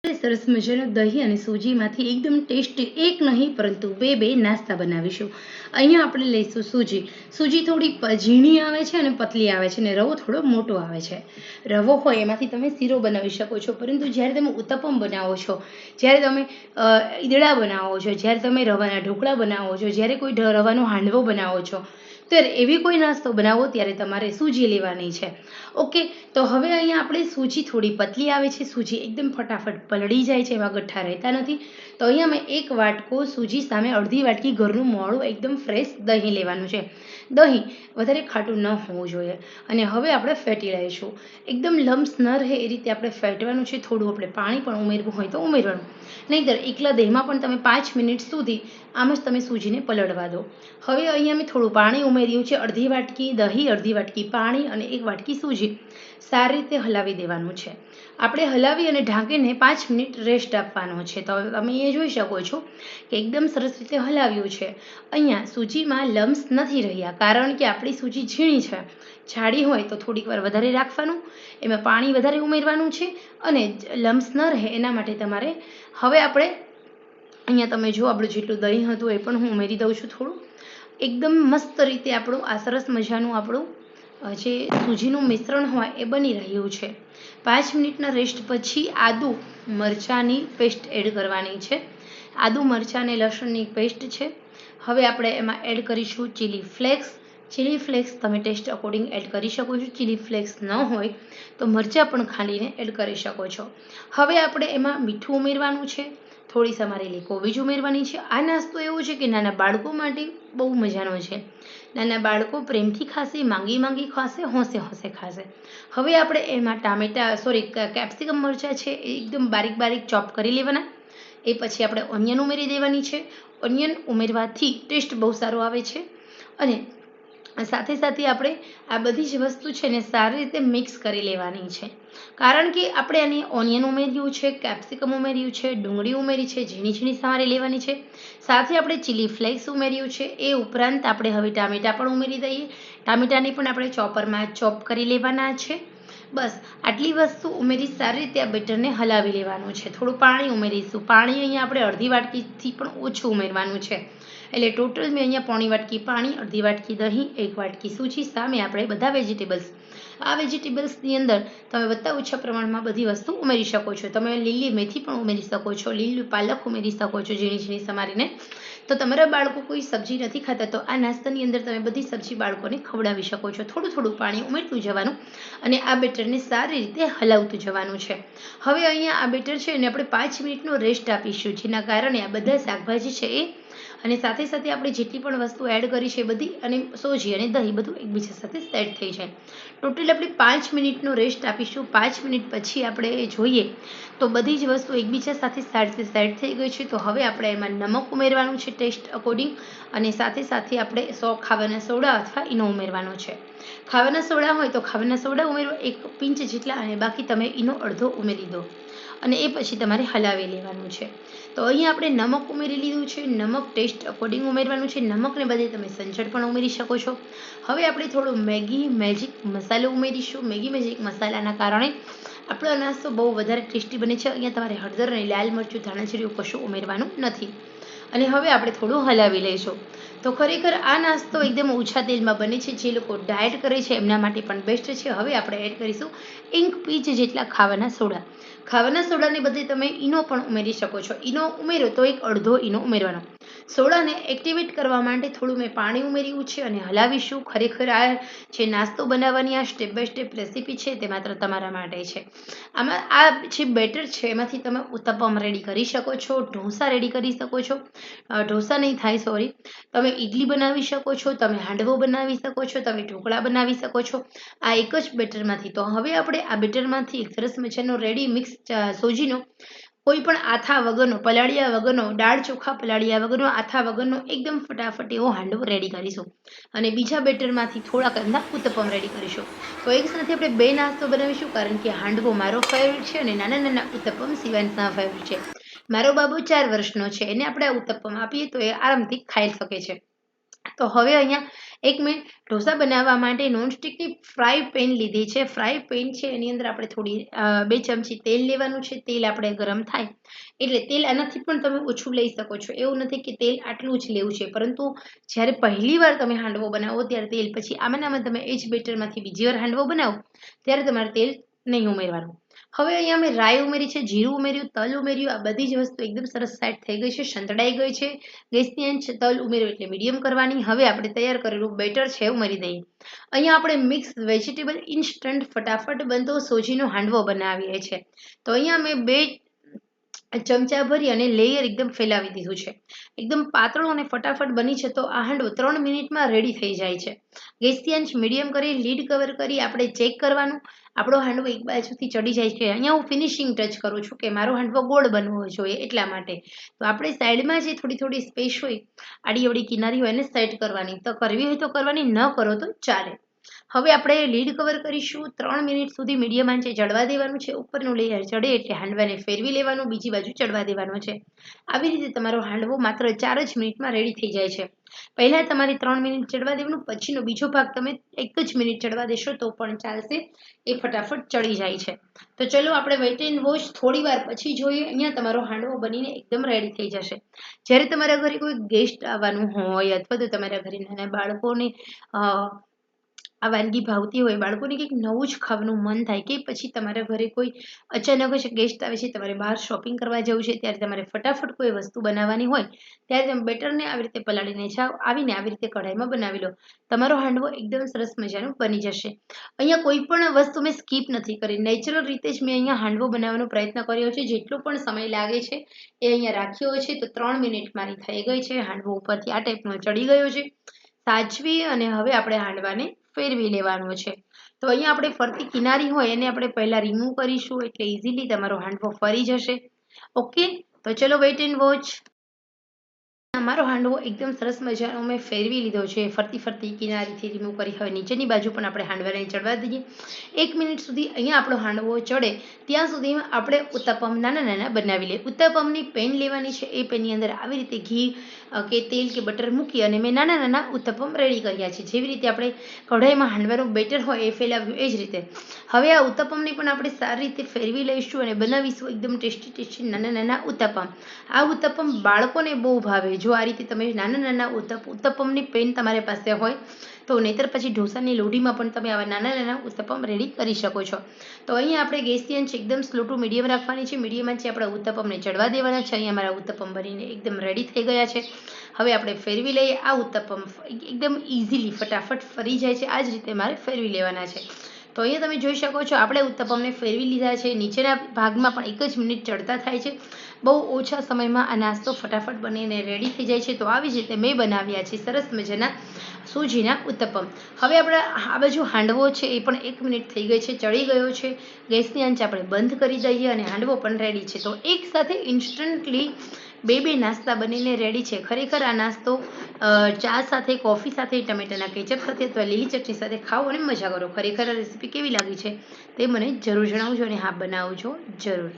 સરસ મજાનું દહીં અને સૂજીમાંથી એકદમ ટેસ્ટી એક નહીં પરંતુ બે નાસ્તા બનાવીશું. અહીંયા આપણે લઈશું સૂજી થોડી ઝીણી આવે છે અને પતલી આવે છે અને રવો થોડો મોટો આવે છે. રવો હોય એમાંથી તમે શીરો બનાવી શકો છો, પરંતુ જ્યારે તમે ઉત્તપમ બનાવો છો, જ્યારે તમે ઈદડા બનાવો છો, જ્યારે તમે રવાના ઢોકળા બનાવો છો, જ્યારે કોઈ રવાનો હાંડવો બનાવો છો, ત્યારે એવી કોઈ નાસ્તો બનાવો ત્યારે તમારે સૂજી લેવાની છે. ઓકે, તો હવે અહીંયા આપણે સૂજી થોડી પતલી આવે છે, સૂજી એકદમ ફટાફટ પલળી જાય છે, એમાં ગઠ્ઠા રહેતા નથી. તો અહીંયા મેં એક વાટકો સૂજી સામે અડધી વાટકી ઘરનું મોળું એકદમ ફ્રેશ દહીં લેવાનું છે. દહીં વધારે ખાટું ન હોવું જોઈએ. અને હવે આપણે ફેટી લઈશું. એકદમ લમ્સ ન રહે એ રીતે આપણે ફેટવાનું છે. થોડું આપણે પાણી પણ ઉમેરવું હોય તો ઉમેરવાનું, નહીંતર એકલા દહીંમાં પણ તમે 5 મિનિટ સુધી આમ જ તમે સૂજીને પલળવા દો. હવે અહીંયા મેં થોડું પાણી ઉમેર્યું છે, અડધી વાટકી દહીં, અડધી વાટકી પાણી અને એક વાટકી સૂજી. સારી રીતે હલાવી દેવાનું છે. આપણે હલાવી અને ઢાંકીને 5 મિનિટ રેસ્ટ આપવાનો છે. તો તમે એ જોઈ શકો છો કે એકદમ સરસ રીતે હલાવ્યું છે. અહીંયા સૂજીમાં લમ્સ નથી રહ્યા, કારણ કે આપણી સૂજી ઝીણી છે. જાડી હોય તો થોડીક વાર વધારે રાખવાનું, એમાં પાણી વધારે ઉમેરવાનું છે અને લમ્સ ન રહે એના માટે તમારે. હવે આપણે અહીંયા તમે જો આપણું જેટલું દહીં હતું એ પણ હું ઉમેરી દઉં છું થોડું. એકદમ મસ્ત રીતે આપણું આ સરસ મજાનું આપણું જે સૂજીનું મિશ્રણ હોય એ બની રહ્યું છે. 5 મિનિટના રેસ્ટ પછી આદુ મરચાંની પેસ્ટ એડ કરવાની છે. આદુ મરચાં અને લસણની પેસ્ટ છે. હવે આપણે એમાં એડ કરીશું ચીલી ફ્લેક્સ. ચીલી ફ્લેક્સ તમે ટેસ્ટ અકોર્ડિંગ એડ કરી શકો છો. ચીલી ફ્લેક્સ ન હોય તો મરચાં પણ ખાંડીને એડ કરી શકો છો. હવે આપણે એમાં મીઠું ઉમેરવાનું છે, થોડી સમારેલી કોબીજ ઉમેરવાની છે. આ નાસ્તો એવો છે કે નાના બાળકો માટે બહુ મજાનો છે. નાના બાળકો પ્રેમથી ખાશે, માંગી ખાશે, હોંશે ખાશે. હવે આપણે એમાં કેપ્સિકમ મરચાં છે એ એકદમ બારીક ચોપ કરી લેવાના. એ પછી આપણે ઓનિયન ઉમેરી દેવાની છે. ઓનિયન ઉમેરવાથી ટેસ્ટ બહુ સારો આવે છે. અને સાથે સાથે આપણે આ બધી જ વસ્તુ છે ને સારી રીતે મિક્સ કરી લેવાની છે. કારણ કે આપણે આને ઓનિયન ઉમેર્યું છે, કેપ્સિકમ ઉમેર્યું છે, ડુંગળી ઉમેરી છે, ઝીણી સમારી લેવાની છે. સાથે આપણે ચીલી ફ્લેક્સ ઉમેર્યું છે. એ ઉપરાંત આપણે હવે ટામેટાં પણ ઉમેરી દઈએ. ટામેટાને પણ આપણે ચોપરમાં ચોપ કરી લેવાના છે. બસ આટલી વસ્તુ ઉમેરી સારી રીતે આ બેટરને હલાવી લેવાનું છે. થોડું પાણી ઉમેરીશું. પાણી અહીંયા આપણે અડધી વાટકીથી પણ ઓછું ઉમેરવાનું છે. એટલે ટોટલ મેં અહીંયા પોણી વાટકી પાણી, અડધી વાટકી દહીં, એક વાટકી સૂજી, સામે આપણે બધા વેજીટેબલ્સ. આ વેજીટેબલ્સની અંદર તમે વધતા ઓછા પ્રમાણમાં બધી વસ્તુ ઉમેરી શકો છો. તમે લીલી મેથી પણ ઉમેરી શકો છો, લીલું પાલક ઉમેરી શકો છો ઝીણી સમારીને. તો તમારા બાળકો કોઈ સબ્જી નથી ખાતા તો આ નાસ્તાની અંદર તમે બધી સબ્જી બાળકોને ખવડાવી શકો છો. થોડું પાણી ઉમેરતું જવાનું અને આ બેટરને સારી રીતે હલાવતું જવાનું છે. હવે અહીંયા આ બેટર છે એને આપણે 5 મિનિટનો રેસ્ટ આપીશું, જેના કારણે આ બધા શાકભાજી છે એ અને સાથે આપણે જેટલી પણ વસ્તુ એડ કરી છે બધી, અને સોજી અને દહીં બધું એકબીજા સાથે સેટ થઈ જાય. ટોટલ આપણે 5 મિનિટનો રેસ્ટ આપીશું. 5 મિનિટ પછી આપણે જોઈએ તો બધી જ વસ્તુ એકબીજા સાથે સારી રીતે સેટ થઈ ગઈ છે. તો હવે આપણે એમાં નમક ઉમેરવાનું છે ટેસ્ટ અકોર્ડિંગ, અને સાથે આપણે ખાવાના સોડા અથવા ઈનો ઉમેરવાનો છે. ખાવાના સોડા હોય તો ખાવાના સોડા ઉમેરો 1 પિંચ જેટલા, અને બાકી તમે ઈનો અડધો ઉમેરી દો અને એ પછી તમારે હલાવી લેવાનું છે. તો અહીંયા આપણે નમક ઉમેરી લીધું છે. નમક ટેસ્ટ અકોર્ડિંગ ઉમેરવાનું છે. નમકને બદલે તમે સંચળ પણ ઉમેરી શકો છો. હવે આપણે થોડો મેગી મેજિક મસાલો ઉમેરીશું. મેગી મેજિક મસાલાના કારણે આપણો નાસ્તો બહુ વધારે ટેસ્ટી બને છે. અહીંયા તમારે હળદર અને લાલ મરચું, ધાણા જીરું કશું ઉમેરવાનું નથી. અને હવે આપણે થોડું હલાવી લઈશું. તો ખરેખર આ નાસ્તો એકદમ ઓછા તેલમાં બને છે. જે લોકો ડાયટ કરે છે એમના માટે પણ બેસ્ટ છે. હવે આપણે એડ કરીશું 1 પિંચ જેટલા ખાવાના સોડા. ખાવાના સોડાને બદલે તમે ઈનો પણ ઉમેરી શકો છો. ઈનો ઉમેરો તો એક અડધો ઈનો ઉમેરવાનો. સોડાને એક્ટિવેટ કરવા માટે થોડું મેં પાણી ઉમેર્યું છે અને હલાવીશું. ખરેખર આ જે નાસ્તો બનાવવાની આ સ્ટેપ બાય સ્ટેપ રેસીપી છે તે માત્ર તમારા માટે છે. આમાં આ જે બેટર છે એમાંથી તમે ઉત્તપમ રેડી કરી શકો છો, ઢોસા રેડી કરી શકો છો. ઢોસા નહીં થાય, સોરી. તમે ઇડલી બનાવી શકો છો, તમે હાંડવો બનાવી શકો છો, તમે ઢોકળા બનાવી શકો છો આ એક જ બેટરમાંથી. તો હવે આપણે આ બેટરમાંથી એક સરસ મજાનો રેડી મિક્સ સૂજીનો, કોઈ પણ આથા વગરનો, પલાળ્યા વગરનો, દાળ ચોખા પલાળ્યા વગરનો, આથા વગરનો એકદમ ફટાફટ એવો હાંડવો રેડી કરીશું. અને બીજા બેટરમાંથી થોડાક અંદા ઉત્તપમ રેડી કરીશું. તો એક સાથે આપણે 2 નાસ્તો બનાવીશું, કારણ કે હાંડવો મારો ફેવરેટ છે અને નાના ઉત્તપમ શિવાંશના ફેવરેટ છે. મારો બાબુ 4 વર્ષનો છે, એને આપણે ઉત્તપમ આપીએ તો એ આરામથી ખાઈ શકે છે. તો હવે અહીંયા એક મેં ઢોસા બનાવવા માટે નોનસ્ટિકની ફ્રાય પેન લીધી છે. ફ્રાય પેન છે એની અંદર આપણે થોડી 2 ચમચી તેલ લેવાનું છે. તેલ આપણે ગરમ થાય એટલે તેલ આનાથી પણ તમે ઓછું લઈ શકો છો. એવું નથી કે તેલ આટલું જ લેવું છે, પરંતુ જ્યારે પહેલી વાર તમે હાંડવો બનાવો ત્યારે તેલ, પછી આમાં તમે એ જ બેટરમાંથી બીજી વાર હાંડવો બનાવો ત્યારે તમારે તેલ નહીં ઉમેરવાનું. હવે અહીંયા મેં રાઈ ઉમેરી છે, જીરું ઉમેર્યું, તલ ઉમેર્યું. આ બધી જ વસ્તુ એકદમ સરસ સેટ થઈ ગઈ છે, સંતળાઈ ગઈ છે. ગેસની આંચ તલ ઉમેર્યું એટલે મીડિયમ કરવાની. હવે આપણે તૈયાર કરેલું બેટર છે ઉમેરી દઈએ. અહીંયા આપણે મિક્સ વેજીટેબલ ઇન્સ્ટન્ટ ફટાફટ બનતો સોજીનો હાંડવો બનાવીએ છીએ. તો અહીંયા મેં 2 ચમચા ભરી અને લેયર એકદમ ફેલાવી દીધું છે. એકદમ પાતળો અને ફટાફટ બની છે. તો આ હાંડવો 3 મિનિટમાં રેડી થઈ જાય છે. ગેસની આંચ મીડિયમ કરી લીડ કવર કરી આપણે ચેક કરવાનું. આપણો હાંડવો એક બાજુથી ચડી જાય છે. અહીંયા હું ફિનિશિંગ ટચ કરું છું કે મારો હાંડવો ગોળ બનવો જોઈએ એટલા માટે. તો આપણે સાઈડમાં જે થોડી સ્પેસ હોય, આડી અવળી કિનારી હોય એને સેટ કરવાની. તો કરવી હોય તો કરવાની, ન કરો તો ચાલે. હવે આપણે લીડ કવર કરીશું. 3 મિનિટ સુધી મીડિયમ આંચે ચડવા દેવાનું છે. ઉપરનું લેયર ચડે એટલે હાંડવાને ફેરવી લેવાનું, બીજી બાજુ ચડવા દેવાનો છે. આવી રીતે તમારો હાંડવો માત્ર 4 જ મિનિટમાં રેડી થઈ જાય છે. પહેલાં તમારે 3 મિનિટ ચડવા દેવાનું, પછીનો બીજો ભાગ તમે 1 જ મિનિટ ચડવા દેશો તો પણ ચાલશે. એ ફટાફટ ચડી જાય છે. તો ચલો આપણે વેટ એન્ડ વોચ થોડી વાર પછી જોઈએ. અહીંયા તમારો હાંડવો બનીને એકદમ રેડી થઈ જશે. જ્યારે તમારા ઘરે કોઈ ગેસ્ટ આવવાનું હોય અથવા તો તમારા ઘરે નાના બાળકોને આ વાનગી ભાવતી હોય, બાળકોને કંઈક નવું જ ખાવાનું મન થાય, કે પછી તમારા ઘરે કોઈ અચાનક જ ગેસ્ટ આવે છે, તમારે બહાર શોપિંગ કરવા જવું છે, ત્યારે તમારે ફટાફટ કોઈ વસ્તુ બનાવવાની હોય ત્યારે તમે બેટરને આવી રીતે પલાળીને જાઓ, આવીને આવી રીતે કઢાઈમાં બનાવી લો. તમારો હાંડવો એકદમ સરસ મજાનો બની જશે. અહીંયા કોઈ પણ વસ્તુ મેં સ્કીપ નથી કરી. નેચરલ રીતે જ મેં અહીંયા હાંડવો બનાવવાનો પ્રયત્ન કર્યો છે. જેટલો પણ સમય લાગે છે એ અહીંયા રાખ્યો છે. તો 3 મિનિટ મારી થઈ ગઈ છે. હાંડવો ઉપરથી આ ટાઈપનો ચડી ગયો છે. સાચવી અને હવે આપણે હાંડવાને ફેરવી લેવાનો છે. તો અહીંયા આપણે ફરતી કિનારી હોય એને આપણે પહેલાં રિમૂવ કરીશું એટલે ઇઝીલી તમારો હાંડવો ફરી જશે. ઓકે, તો ચલો વેઇટ એન્ડ વોચ. અમારો હાંડવો એકદમ સરસ મજાનો મેં ફેરવી લીધો છે. ફરતી કિનારીથી રિમૂવ કરી હવે નીચેની બાજુ પણ આપણે હાંડવાને ચડવા દઈએ. 1 મિનિટ સુધી અહીંયા આપણો હાંડવો ચડે ત્યાં સુધીમાં આપણે ઉત્તપમ નાના બનાવી લઈએ. ઉત્તપમની પેન લેવાની છે. એ પેનની અંદર આવી રીતે ઘી કે તેલ કે બટર મૂકી અને મેં નાના ઉત્તપમ રેડી કર્યા છે. જેવી રીતે આપણે કઢાઈમાં હાંડવાનું બેટર હોય એ ફેલાવ્યું એ જ રીતે હવે આ ઉત્તપમને પણ આપણે સારી રીતે ફેરવી લઈશું અને બનાવીશું એકદમ ટેસ્ટી નાના ઉત્તપમ. આ ઉત્તપમ બાળકોને બહુ ભાવે. જો આ રીતે તમે નાના ઉત્તપમની પેન તમારી પાસે હોય તો, નહીતર પછી ઢોસાની લોઢીમાં પણ તમે આવા નાના ઉત્તપમ રેડી કરી શકો છો. તો અહીંયા આપણે ગેસની આંચ એકદમ સ્લો ટુ મીડિયમ રાખવાની છે. મીડિયમ આંચે આપણે ઉત્તપમને ચડવા દેવાના છે. અહીંયા મારા ઉત્તપમ બનીને એકદમ રેડી થઈ ગયા છે. હવે આપણે ફેરવી લઈએ. આ ઉત્તપમ એકદમ ઇઝીલી ફટાફટ ફરી જાય છે. આ જ રીતે મારે ફેરવી લેવાના છે. તો અહીંયા તમે જોઈ શકો છો આપણે ઉત્તપમને ફેરવી લીધા છે. નીચેના ભાગમાં પણ 1 જ મિનિટ ચડતા થાય છે. બહુ ઓછા સમયમાં આ નાસ્તો ફટાફટ બનીને રેડી થઈ જાય છે. તો આવી જ રીતે મેં બનાવ્યા છે સરસ મજાના સૂજીના ઉત્તપમ. હવે આપણે આ બાજુ હાંડવો છે એ પણ 1 મિનિટ થઈ ગઈ છે, ચડી ગયો છે. ગેસની આંચ આપણે બંધ કરી દઈએ અને હાંડવો પણ રેડી છે. તો એક સાથે ઇન્સ્ટન્ટલી બે નાસ્તા બનીને રેડી છે. ખરેખર આ નાસ્તો ચા સાથે, કોફી સાથે, ટમેટાના કેચઅપ સાથે અથવા લીલી ચટણી સાથે ખાઓ અને મજા કરો. ખરેખર આ રેસીપી કેવી લાગી છે તે મને જરૂર જણાવજો અને હા, બનાવજો જરૂર.